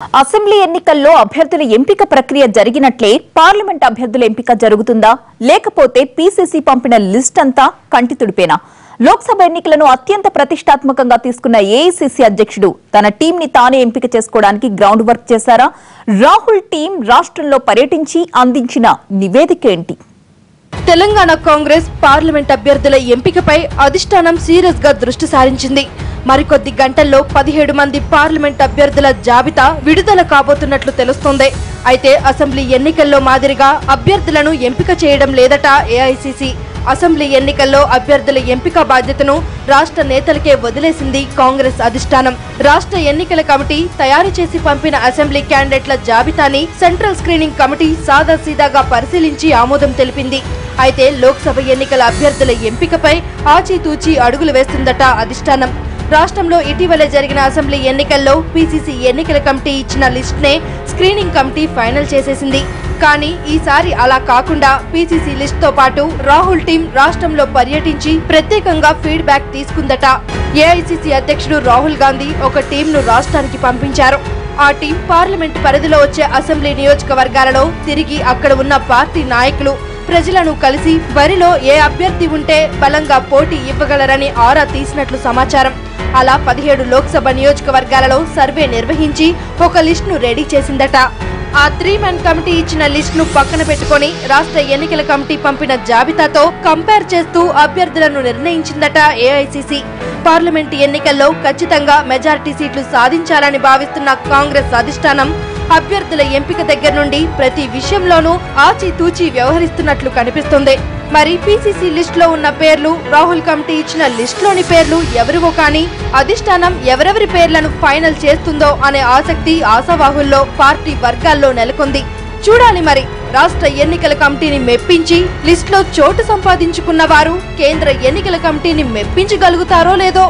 Assembly ఎన్నికల్లో అభ్యర్థుల ఎంపిక ప్రక్రియ జరిగినట్లే పార్లమెంట్ అభ్యర్థుల ఎంపిక జరుగుతుందా లేకపోతే పీసీసీ పంపిన లిస్ట్ అంతా కంటితుడిపేనా? లోక్సభ ఎన్నికలను అత్యంత ప్రతిష్టాత్మకంగా తీసుకున్న ఏఐసీసీ అధ్యక్షుడు తన టీంని తానే ఎంపిక చేసుకోవడానికి గ్రౌండ్ వర్క్ చేశారా? రాహుల్ టీం రాష్ట్రంలో పర్యటించి అందించిన నివేదిక ఏంటి? తెలంగాణ కాంగ్రెస్ పార్లమెంట్ అభ్యర్థుల ఎంపికపై అధిష్టానం సీరియస్ గా దృష్టి సారించింది. మరికొద్ది గంటల్లో 17 మంది పార్లమెంట్ అభ్యర్థుల జాబితా విడుదల కాబోతున్నట్లు తెలుస్తోంది. అయితే అసెంబ్లీ ఎన్నికల్లో మాదిరిగా అభ్యర్థులను ఎంపిక చేయడం లేదట ఏఐసీసీ. అసెంబ్లీ ఎన్నికల్లో అభ్యర్థుల ఎంపిక బాధ్యతను రాష్ట్ర నేతలకే వదిలేసింది కాంగ్రెస్ అధిష్టానం. రాష్ట్ర ఎన్నికల కమిటీ తయారు చేసి పంపిన అసెంబ్లీ క్యాండిడేట్ల జాబితాని సెంట్రల్ స్క్రీనింగ్ కమిటీ సాదాసీదాగా పరిశీలించి ఆమోదం తెలిపింది. అయితే లోక్సభ ఎన్నికల అభ్యర్థుల ఎంపికపై ఆచితూచి అడుగులు వేస్తుందట అధిష్టానం. రాష్ట్రంలో ఇటీవలే జరిగిన అసెంబ్లీ ఎన్నికల్లో పీసీసీ ఎన్నికల కమిటీ ఇచ్చిన లిస్ట్ నే స్క్రీనింగ్ కమిటీ ఫైనల్ చేసేసింది. కానీ ఈసారి అలా కాకుండా పీసీసీ లిస్ట్ తో పాటు రాహుల్ టీం రాష్ట్రంలో పర్యటించి ప్రత్యేకంగా ఫీడ్బ్యాక్ తీసుకుందట. ఏఐసీసీ అధ్యక్షుడు రాహుల్ గాంధీ ఒక టీంను రాష్ట్రానికి పంపించారు. ఆ టీం పార్లమెంట్ పరిధిలో వచ్చే అసెంబ్లీ నియోజకవర్గాలలో తిరిగి అక్కడ ఉన్న పార్టీ నాయకులు ప్రజలను కలిసి బరిలో ఏ అభ్యర్థి ఉంటే బలంగా పోటీ ఇవ్వగలరని ఆరా తీసినట్లు సమాచారం. అలా 17 లోక్సభ నియోజకవర్గాలలో సర్వే నిర్వహించి ఒక లిస్ట్ ను రెడీ చేసిందట. ఆ 3 మెన్ కమిటీ ఇచ్చిన లిస్ట్ ను పక్కన పెట్టుకుని రాష్ట్ర ఎన్నికల కమిటీ పంపిన జాబితాతో కంపేర్ చేస్తూ అభ్యర్థులను నిర్ణయించిందట ఏఐసీసీ. పార్లమెంట్ ఎన్నికల్లో ఖచ్చితంగా మెజారిటీ సీట్లు సాధించాలని భావిస్తున్న కాంగ్రెస్ అధిష్టానం అభ్యర్థుల ఎంపిక దగ్గర నుండి ప్రతి విషయంలోనూ ఆచితూచి వ్యవహరిస్తున్నట్లు కనిపిస్తుంది. మరి పీసీసీ లిస్ట్ లో ఉన్న పేర్లు, రాహుల్ కమిటీ ఇచ్చిన లిస్ట్ లోని పేర్లు ఎవరివో కానీ అధిష్టానం ఎవరెవరి పేర్లను ఫైనల్ చేస్తుందో అనే ఆసక్తి ఆశావాహుల్లో పార్టీ వర్గాల్లో నెలకొంది. చూడాలి మరి రాష్ట్ర ఎన్నికల కమిటీని మెప్పించి లిస్ట్ లో చోటు సంపాదించుకున్న వారు కేంద్ర ఎన్నికల కమిటీని మెప్పించగలుగుతారో లేదో.